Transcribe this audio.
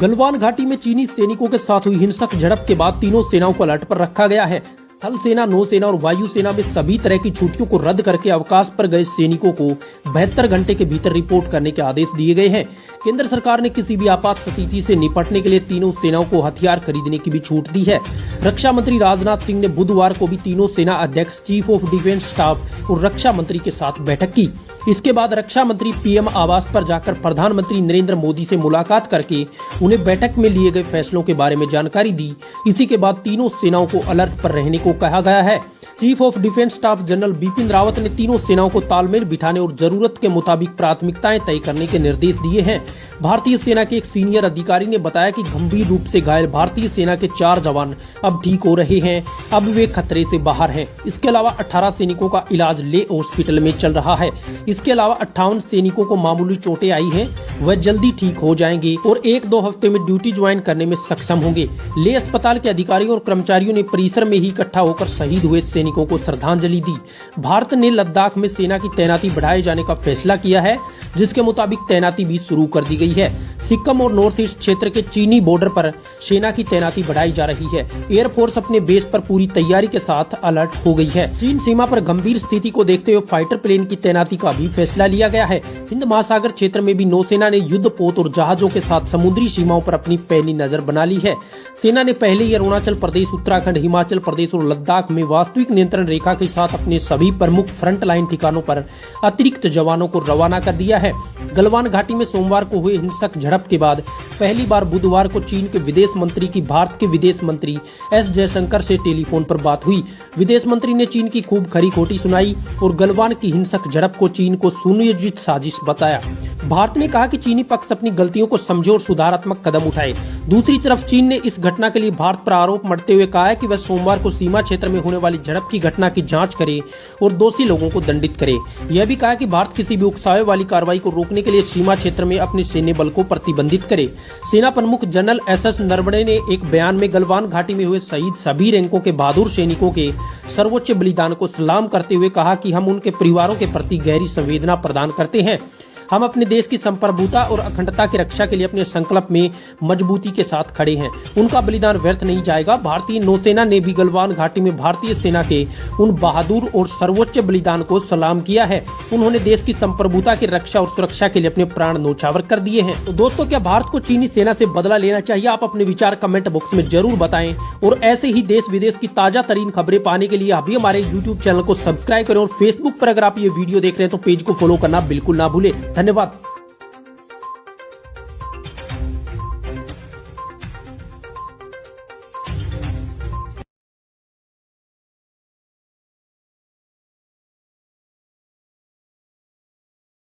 गलवान घाटी में चीनी सैनिकों के साथ हुई हिंसक झड़प के बाद तीनों सेनाओं को अलर्ट पर रखा गया है। थल सेना, नौसेना और वायु सेना में सभी तरह की छुट्टियों को रद्द करके अवकाश पर गए सैनिकों को 72 घंटे के भीतर रिपोर्ट करने के आदेश दिए गए हैं। केंद्र सरकार ने किसी भी आपात स्थिति से निपटने के लिए तीनों सेनाओं को हथियार खरीदने की भी छूट दी है। रक्षा मंत्री राजनाथ सिंह ने बुधवार को भी तीनों सेना अध्यक्ष, चीफ ऑफ डिफेंस स्टाफ और रक्षा मंत्री के साथ बैठक की। इसके बाद रक्षा मंत्री पीएम आवास पर जाकर प्रधानमंत्री नरेंद्र मोदी से मुलाकात करके उन्हें बैठक में लिए गए फैसलों के बारे में जानकारी दी। इसी के बाद तीनों सेनाओं को अलर्ट पर रहने को कहा गया है। Chief of defence staff general Bipin Rawat ने तीनों सेनाओं को तालमेल बिठाने और जरूरत के मुताबिक प्राथमिकताएं तय करने के निर्देश दिए हैं। भारतीय सेना के एक सीनियर अधिकारी ने बताया कि गंभीर रूप से घायल भारतीय सेना के 4 जवान अब ठीक हो रहे हैं, अब वे खतरे से बाहर हैं। इसके अलावा 18 सैनिकों का इलाज ले हॉस्पिटल में चल रहा है। इसके अलावा 58 सैनिकों को मामूली चोटें आई हैं, वह जल्दी ठीक हो जाएंगे और 1-2 हफ्ते में ड्यूटी ज्वाइन करने में सक्षम होंगे। ले अस्पताल के अधिकारियों और कर्मचारियों ने परिसर में ही इकट्ठा होकर शहीद हुए सैनिकों को श्रद्धांजलि दी। भारत ने लद्दाख में सेना की तैनाती बढ़ाए जाने का फैसला किया है, जिसके मुताबिक तैनाती भी शुरू कर दी गई है। सिक्किम और नॉर्थ ईस्ट क्षेत्र के चीनी बॉर्डर पर सेना की तैनाती बढ़ाई जा रही है। एयरफोर्स अपने बेस पर पूरी तैयारी के साथ अलर्ट हो गई है। चीन सीमा पर गंभीर स्थिति को देखते हुए फाइटर प्लेन की तैनाती का भी फैसला लिया गया है। हिंद महासागर क्षेत्र में भी नौसेना ने युद्धपोत और जहाजों के साथ समुद्री सीमाओं पर अपनी पैनी नजर बना ली है। सेना ने पहले ही अरुणाचल प्रदेश, उत्तराखंड, हिमाचल प्रदेश और लद्दाख में वास्तविक नियंत्रण रेखा के साथ अपने सभी प्रमुख फ्रंट लाइन ठिकानों पर अतिरिक्त जवानों को रवाना कर दिया है। गलवान घाटी में सोमवार को हुए हिंसक झड़प के बाद पहली बार बुधवार को चीन के विदेश मंत्री की भारत के विदेश मंत्री एस जयशंकर से टेलीफोन पर बात हुई। विदेश मंत्री ने चीन की खूब खरी खोटी सुनाई और गलवान की हिंसक झड़प को चीन को सुनियोजित साजिश बताया। भारत ने कहा कि चीनी पक्ष अपनी गलतियों को समझे और सुधारात्मक कदम उठाए। दूसरी तरफ चीन ने इस घटना के लिए भारत पर आरोप मढ़ते हुए कहा है कि वह सोमवार को सीमा क्षेत्र में होने वाली झड़प की घटना की जांच करे और दोषी लोगों को दंडित करे। यह भी कहा कि भारत किसी भी उकसावे वाली कार्रवाई को रोकने के लिए सीमा क्षेत्र में अपने सैन्य बल को प्रतिबंधित करे। सेना प्रमुख जनरल एस नरवणे ने एक बयान में गलवान घाटी में हुए शहीद सभी रैंकों के बहादुर सैनिकों के सर्वोच्च बलिदान को सलाम करते हुए कहा कि हम उनके परिवारों के प्रति गहरी संवेदना प्रदान करते हैं। हम अपने देश की संप्रभुता और अखंडता की रक्षा के लिए अपने संकल्प में मजबूती के साथ खड़े हैं। उनका बलिदान व्यर्थ नहीं जाएगा। भारतीय नौसेना ने भी गलवान घाटी में भारतीय सेना के उन बहादुर और सर्वोच्च बलिदान को सलाम किया है। उन्होंने देश की संप्रभुता की रक्षा और सुरक्षा के लिए अपने प्राण न्यौछावर कर दिए हैं। तो दोस्तों, क्या भारत को चीनी सेना से बदला लेना चाहिए? आप अपने विचार कमेंट बॉक्स में जरूर बताएं और ऐसे ही देश विदेश की ताजा तरीन खबरें पाने के लिए अभी हमारे यूट्यूब चैनल को सब्सक्राइब करें और फेसबुक पर अगर आप ये वीडियो देख रहे हैं तो पेज को फॉलो करना बिल्कुल ना भूलें। धन्यवाद।